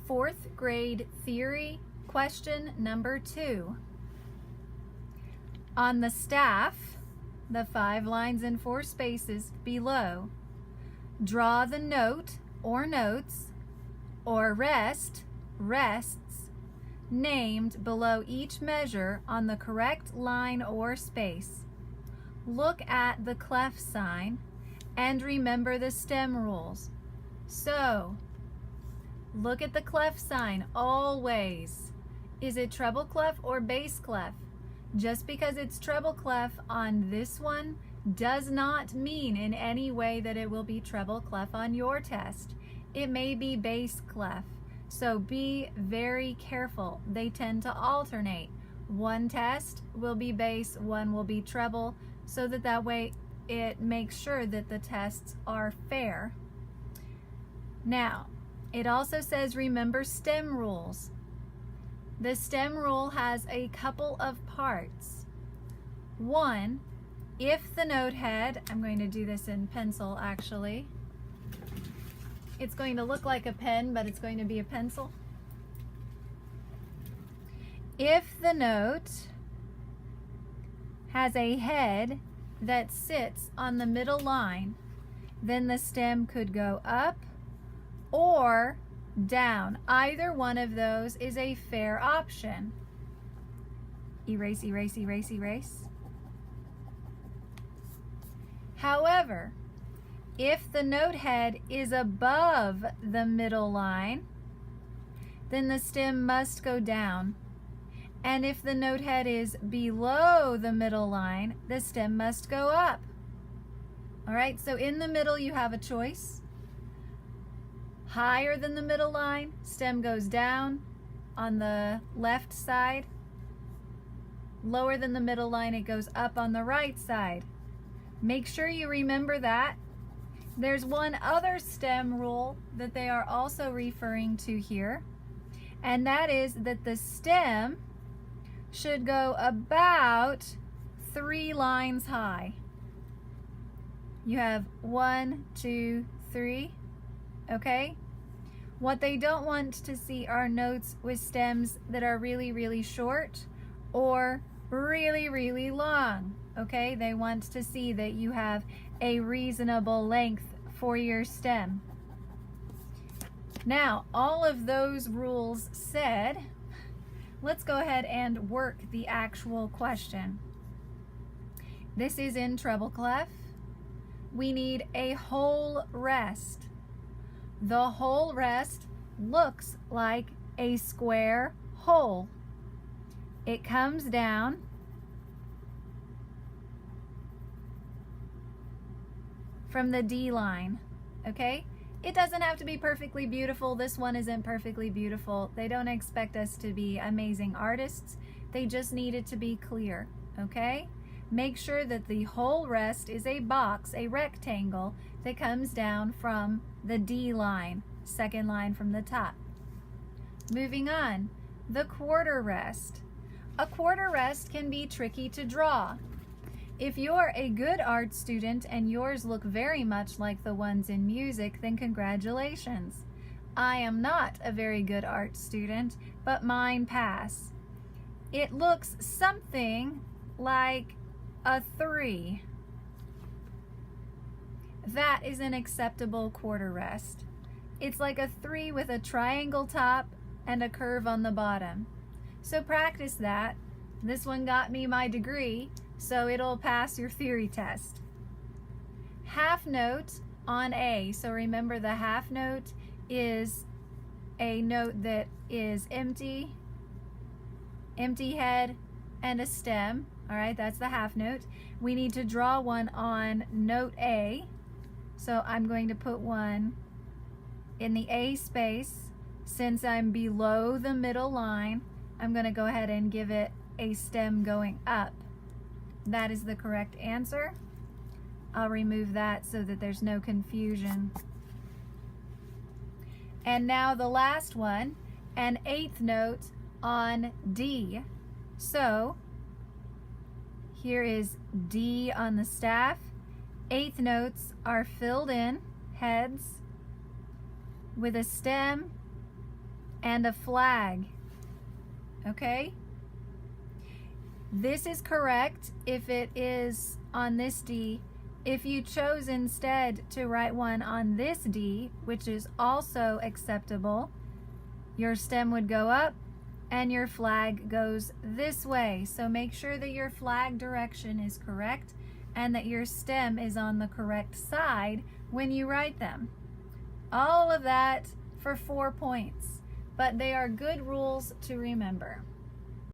fourth grade theory question number 2. On the staff, the 5 lines and 4 spaces below, draw the note or notes or rests named below each measure on the correct line or space. Look at the clef sign and remember the stem rules. So, look at the clef sign always. Is it treble clef or bass clef? Just because it's treble clef on this one does not mean in any way that it will be treble clef on your test. It may be bass clef. So be very careful. They tend to alternate. One test will be bass, one will be treble, so that way it makes sure that the tests are fair. Now, it also says remember stem rules. The stem rule has a couple of parts. 1, if the note head, I'm going to do this in pencil actually. It's going to look like a pen, but it's going to be a pencil. If the note has a head that sits on the middle line, then the stem could go up or down. Either one of those is a fair option. Erase, erase, erase, erase. However, if the note head is above the middle line, then the stem must go down. And if the note head is below the middle line, the stem must go up. All right, so in the middle you have a choice. Higher than the middle line, stem goes down on the left side. Lower than the middle line, it goes up on the right side. Make sure you remember that. There's one other stem rule that they are also referring to here, and that is that the stem should go about 3 lines high. You have 1, 2, 3, okay? What they don't want to see are notes with stems that are really, really short or really, really long, okay? They want to see that you have a reasonable length for your stem. Now, all of those rules said, let's go ahead and work the actual question. This is in treble clef. We need a whole rest. The whole rest looks like a square hole. It comes down from the D line, okay? It doesn't have to be perfectly beautiful. This one isn't perfectly beautiful. They don't expect us to be amazing artists. They just need it to be clear, okay? Make sure that the whole rest is a box, a rectangle that comes down from the D line, second line from the top. Moving on, the quarter rest. A quarter rest can be tricky to draw. If you're a good art student and yours look very much like the ones in music, then congratulations. I am not a very good art student, but mine pass. It looks something like a 3. That is an acceptable quarter rest. It's like a 3 with a triangle top and a curve on the bottom. So practice that. This one got me my degree, so it'll pass your theory test. Half note on A. So remember, the half note is a note that is empty head, and a stem. All right, that's the half note. We need to draw one on note A. So I'm going to put one in the A space. Since I'm below the middle line, I'm going to go ahead and give it a stem going up. That is the correct answer. I'll remove that so that there's no confusion. And now the last one, an 8th note on D. So here is D on the staff. 8th notes are filled in, heads, with a stem and a flag. Okay? This is correct if it is on this D. If you chose instead to write one on this D, which is also acceptable, your stem would go up and your flag goes this way. So make sure that your flag direction is correct and that your stem is on the correct side when you write them. All of that for 4 points, but they are good rules to remember.